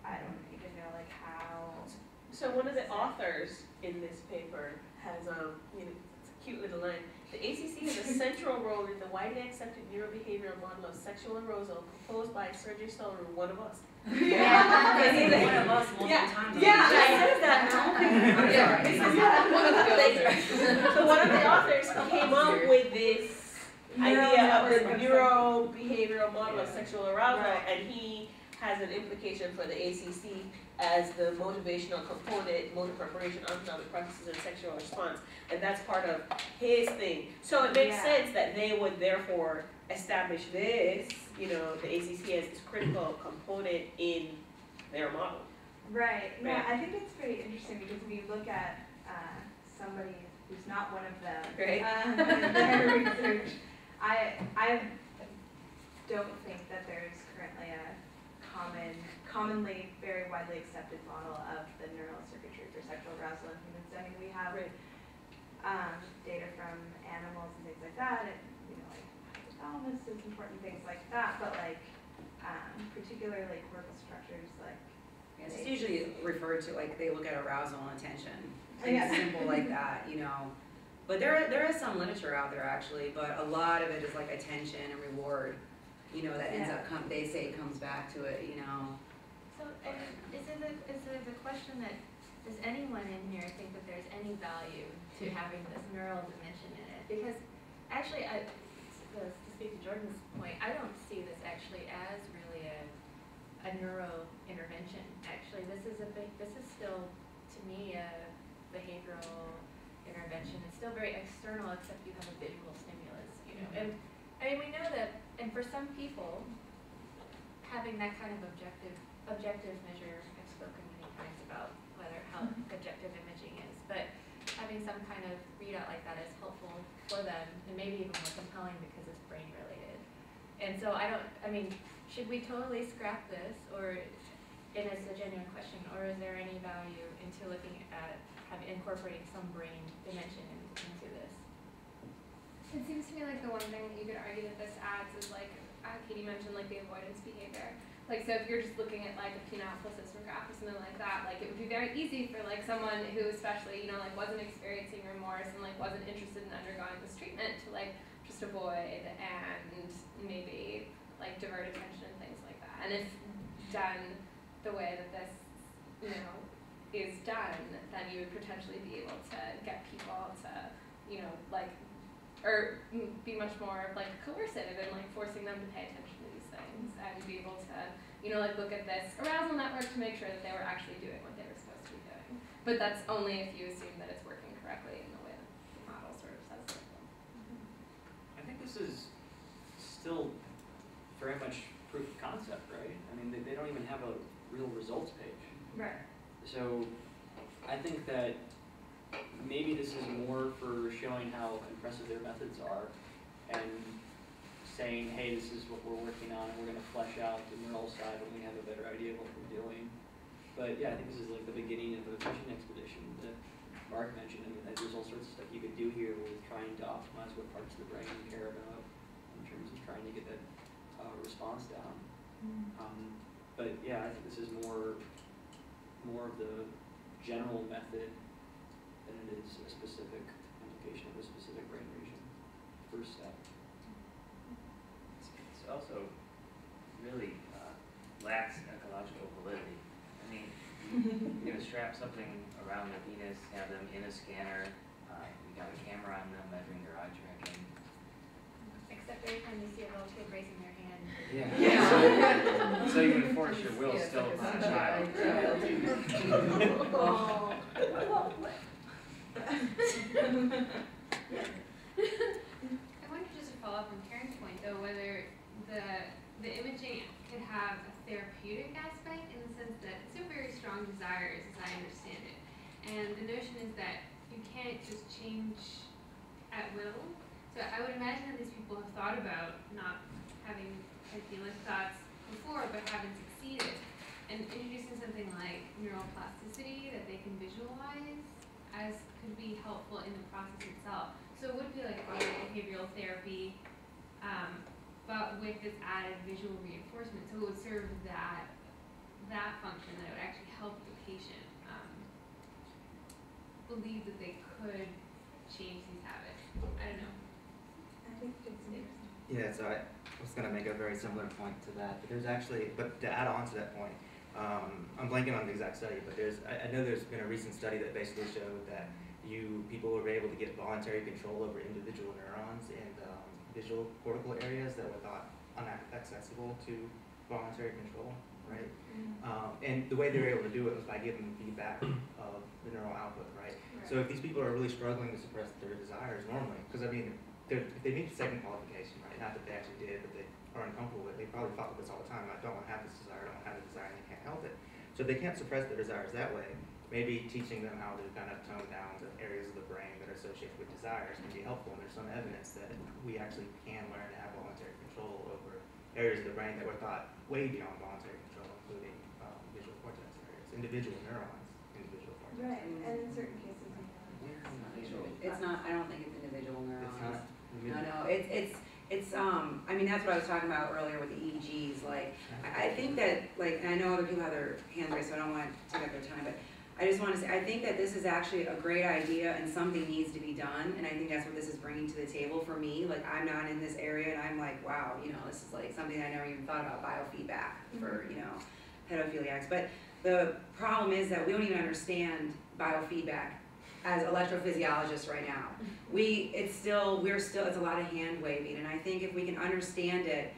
I don't even know like how. So one of the authors in this paper has, it's a cute little line. The ACC has a central role in the widely accepted neurobehavioral model of sexual arousal proposed by Sergey Stollerer, one of us. Yeah, one of us multiple times. Yeah, I said that now. So one of the authors came up with this idea of the neurobehavioral model of sexual arousal, and he has an implication for the ACC as the motivational component, motor preparation, autonomic processes, and sexual response, and that's part of his thing. So it makes sense that they would therefore establish this, the ACC as this critical component in their model. Right. Yeah, I think it's pretty interesting because if you look at somebody who's not one of them, in their research, I don't think that there's currently a commonly very widely accepted model of the neural circuitry for sexual arousal in humans. I mean, we have data from animals and things like that, and like hypothalamus is important, things like that. But like particularly cortical structures, like it's usually referred to like they look at arousal and attention, things simple like that, But there is some literature out there actually, but a lot of it is like attention and reward, that ends up they say comes back to it, So is it the question that, does anyone in here think that there's any value to having this neural dimension in it? Because actually, to speak to Jordan's point, I don't see this actually as really a a neuro intervention, actually. This is still, to me, a behavioral intervention. It's still very external, except you have a visual stimulus, you know. And I mean, we know that, and for some people, having that kind of objective measure, I've spoken many times about how objective imaging is, but having some kind of readout like that is helpful for them, and maybe even more compelling because it's brain related. And so should we totally scrap this, or, and it's a genuine question, or is there any value into looking at incorporating some brain dimension into this? It seems to me like the one thing that you could argue that this adds is like, Katie mentioned like the avoidance behavior. Like, so if you're just looking at like a penile graph or something like that, like it would be very easy for like someone who especially, you know, like wasn't experiencing remorse and like wasn't interested in undergoing this treatment to like just avoid and maybe like divert attention and things like that. And if done the way that this, you know, is done, then you would potentially be able to get people to, you know, like, or be much more like coercive and like forcing them to pay attention to these things and be able to, you know, like look at this arousal network to make sure that they were actually doing what they were supposed to be doing. But that's only if you assume that it's working correctly in the way that the model sort of says it. I think this is still very much proof of concept, right? I mean, they don't even have a real results page. Right. So I think that maybe this is more for showing how impressive their methods are and saying, hey, this is what we're working on and we're going to flesh out the neural side when we have a better idea of what we're doing. But yeah, I think this is like the beginning of a fishing expedition that Mark mentioned. I mean, there's all sorts of stuff you could do here with trying to optimize what parts of the brain you care about in terms of trying to get that response down. But yeah, I think this is more of the general method than it is a specific implication of a specific brain region. First step. It's also really lacks ecological validity. I mean, you're gonna strap something around the penis, have them in a scanner, you got a camera on them measuring their eye tracking. Except every time you see a little kid raising their hand. Yeah. So you enforce your will still upon a child. Oh. I wonder, just to follow up on Karen's point though, whether the imaging could have a therapeutic aspect in the sense that it's a very strong desire, as I understand it. And the notion is that you can't just change at will. So I would imagine that these people have thought about not having idealist thoughts before, but haven't succeeded. And introducing something like neuroplasticity that they can visualize as could be helpful in the process itself. So it would be like behavioral therapy, but with this added visual reinforcement. So it would serve that function, that it would actually help the patient believe that they could change these habits. I don't know. I think it's interesting. Yeah, so I was going to make a very similar point to that, but there's actually, but to add on to that point, I'm blanking on the exact study, but I know there's been a recent study that basically showed that people were able to get voluntary control over individual neurons in visual cortical areas that were thought inaccessible to voluntary control, right? And the way they were able to do it was by giving feedback of the neural output, right? So if these people are really struggling to suppress their desires normally, because I mean, if they meet the second qualification, right? Not that they actually did, but they are uncomfortable with it. They probably thought with this all the time. I don't want to have this desire. I don't want to have the desire, and they can't help it. So if they can't suppress their desires that way, maybe teaching them how to kind of tone down the areas of the brain that are associated with desires can be helpful. And there's some evidence that we actually can learn to have voluntary control over areas of the brain that were thought way beyond voluntary control, including visual cortex areas, individual neurons, individual cortex. Right, and in certain cases, It's not, I don't think it's individual neurons. It's not. No, it's I mean, that's what I was talking about earlier with the EEGs, like, I think that, like, and I know other people have their hands raised, so I don't want to take up their time, but I just want to say, I think that this is actually a great idea and something needs to be done, and I think that's what this is bringing to the table for me. Like, I'm not in this area, and I'm like, wow, you know, this is like something I never even thought about, biofeedback for, you know, pedophiliacs. But the problem is that we don't even understand biofeedback as electrophysiologists right now. It's a lot of hand waving, and I think if we can understand it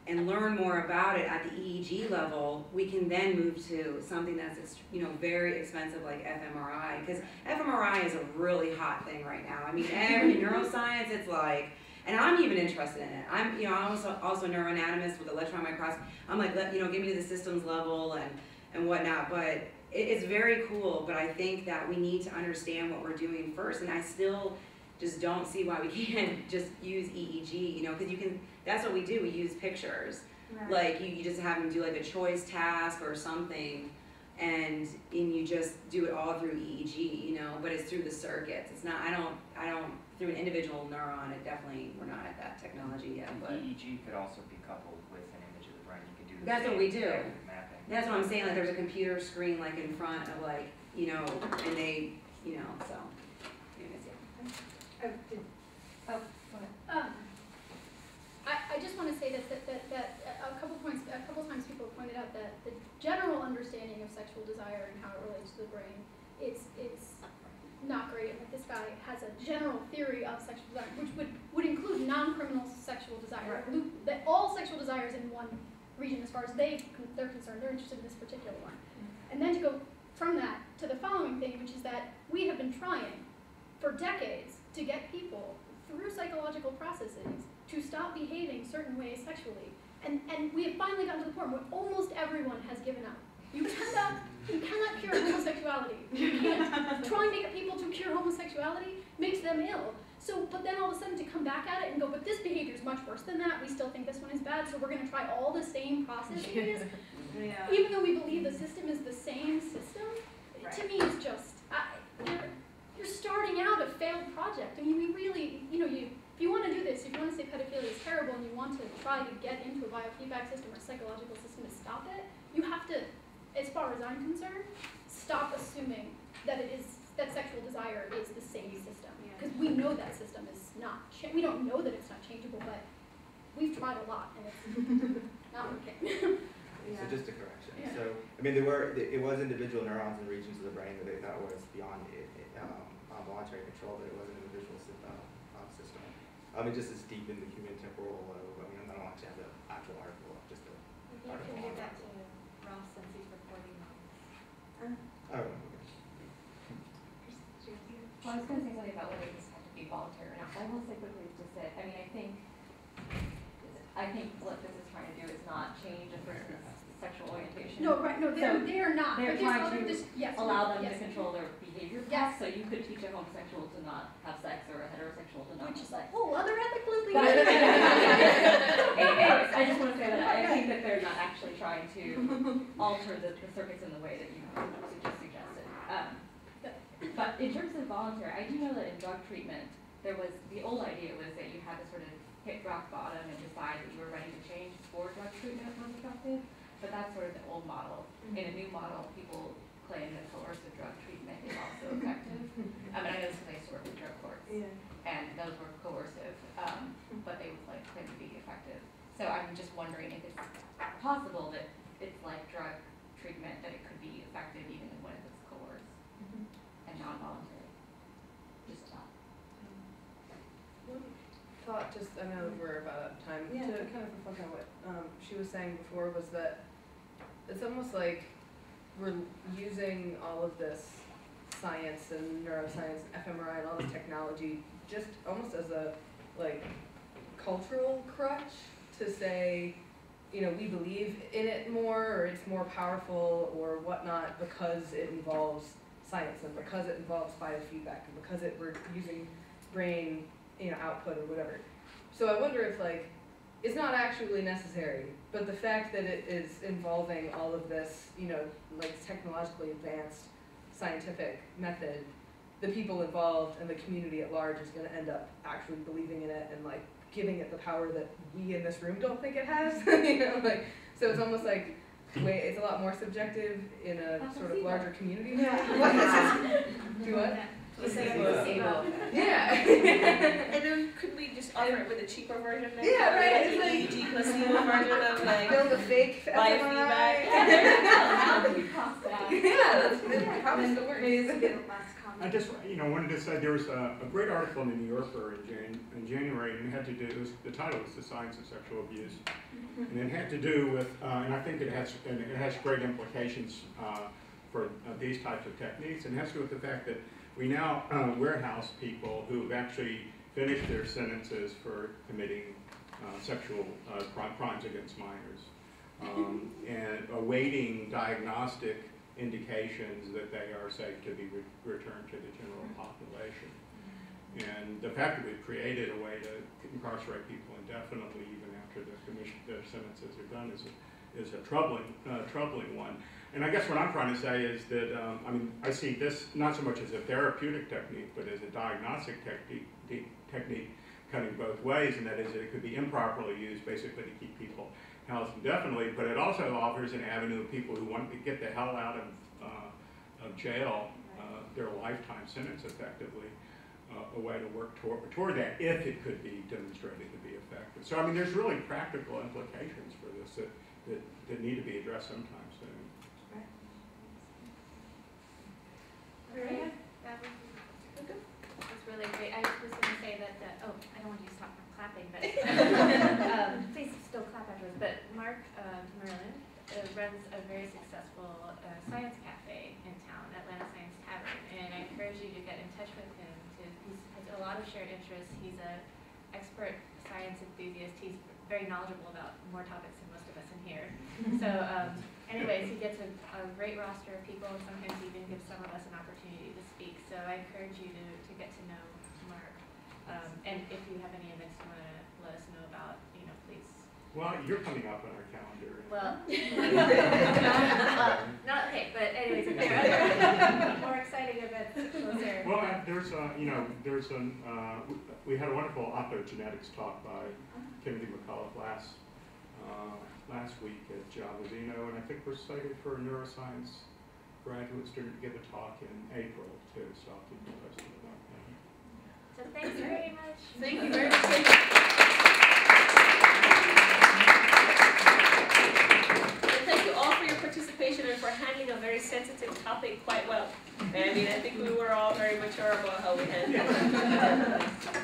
and learn more about it at the EEG level, we can then move to something that's, you know, very expensive like fMRI, because fMRI is a really hot thing right now. I mean, every neuroscience, it's like, and I'm even interested in it. I'm, you know, I'm also a neuroanatomist with electron microscopy. I'm like, you know, give me to the systems level and whatnot, but it's very cool, but I think that we need to understand what we're doing first, and I still just don't see why we can't just use EEG, you know, because you can, that's what we do, we use pictures. Right. Like, you just have them do like a choice task or something, and you just do it all through EEG, you know, but it's through the circuits. It's not, I don't, through an individual neuron, it definitely, we're not at that technology yet, but. EEG could also be coupled with an image of the brain, you could do the that's same what we do. mapping. That's what I'm saying, like there's a computer screen like in front of like, you know, and they, you know, so. Anyways, yeah. I just want to say that a couple times people have pointed out that the general understanding of sexual desire and how it relates to the brain, it's not great. Like, this guy has a general theory of sexual desire, which would include non-criminal sexual desire. Right. That all sexual desire is in one region as far as they're concerned. They're interested in this particular one. And then to go from that to the following thing, which is that we have been trying for decades to get people through psychological processes to stop behaving certain ways sexually. And we have finally gotten to the point where almost everyone has given up. You cannot cure homosexuality. You can't. Trying to get people to cure homosexuality makes them ill. So, but then all of a sudden to come back at it and go, but this behavior is much worse than that, we still think this one is bad, so we're going to try all the same processes. Yeah. Even though we believe the system is the same system, right. To me it's just, you're starting out a failed project. I mean, we really, you know, if you want to do this, if you want to say pedophilia is terrible and you want to try to get into a biofeedback system or a psychological system to stop it, you have to, as far as I'm concerned, stop assuming that that sexual desire is the same system. Because we know that system is not, we don't know that it's not changeable, but we've tried a lot and it's not working. So just a correction. Yeah. So, I mean, it was individual neurons and regions of the brain that they thought was beyond voluntary control, but it was an individual system. I mean, just as deep in the human temporal lobe. I mean, I don't actually have the actual article, just the article. You can give that to Ross since he's reporting on this. Oh, okay. Well, I was going to say something about whether this had to be voluntary or not. I will say quickly just that, I mean, I think what this is trying to do is not change a person's sexual orientation. No, right, no, they're not. They're trying to allow them to yes. control their behavior. Yes. So you could teach a homosexual to not have sex or a heterosexual to not have sex. Oh, other ethical Anyways, I just want to say that I think that they're not actually trying to alter the circuits in the way that you suggested. But in terms of voluntary, I do know that in drug treatment, the old idea was that you had to sort of hit rock bottom and decide that you were ready to change before drug treatment was effective. But that's sort of the old model. In a new model, people claim that coercive drug treatment is also effective. I mean, I know this because I used to work with drug courts, and those were coercive, but they would claim to be effective. So I'm just wondering if it's possible that it's like drug treatment, that it could be effective even when it's coerced and non-voluntary. Just a thought. Thought, just, I know we're about out of time, to kind of reflect on what she was saying before, was that it's almost like we're using all of this science and neuroscience, fMRI, and all this technology just almost as a cultural crutch to say, you know, we believe in it more, or it's more powerful, or whatnot, because it involves science and because it involves biofeedback and because we're using brain, you know, output or whatever. So I wonder if it's not actually necessary, but the fact that it is involving all of this, you know, technologically advanced scientific method, the people involved and the community at large is going to end up actually believing in it and giving it the power that we in this room don't think it has. You know, so it's almost it's a lot more subjective in a sort of larger community. Yeah. Do what? Placebo. Yeah. And then could we just offer it with a cheaper version? Yeah, right. It's EEG placebo version of build a fake biofeedback. How can you cost that? Yeah, that's how does it work? Maybe this will be the last comment. I just, wanted to say there was a great article in the New Yorker in January, and it had to do, the title was The Science of Sexual Abuse. And it had to do with, and I think it has great implications for these types of techniques, and it has to do with the fact that we now warehouse people who've actually finished their sentences for committing sexual crimes against minors, and awaiting diagnostic indications that they are safe to be returned to the general population. And the fact that we've created a way to incarcerate people indefinitely even after their sentences are done is a troubling one. And I guess what I'm trying to say is that, I see this not so much as a therapeutic technique, but as a diagnostic technique cutting both ways, and that is that it could be improperly used basically to keep people housed indefinitely, but it also offers an avenue of people who want to get the hell out of jail, their lifetime sentence effectively, a way to work toward that if it could be demonstrated to be effective. So there's really practical implications for this that need to be addressed sometime soon. Maria? That's really great. I was going to say that, I don't want you to stop from clapping, but please still clap afterwards. But Mark Merlin runs a very successful science cafe in town, Atlanta Science Tavern, and I encourage you to get in touch with him. He has a lot of shared interests. He's an expert science enthusiast. He's very knowledgeable about more topics than most of us in here. So anyways, he gets a great roster of people, and sometimes even gives some of us an opportunity to speak. So I encourage you to get to know Mark. And if you have any events you want to let us know about, please. Well, you're coming up on our calendar. Well, not okay, but anyways, if there are other more exciting events closer. Well, we had a wonderful optogenetics talk by Timothy McCullough last week at Jalazino, and I think we're slated for a neuroscience graduate student to give a talk in April too, so I'll keep you posted about that. So thanks very much. Thank you very much. Thank you all for your participation and for handling a very sensitive topic quite well. I think we were all very mature about how we handled it.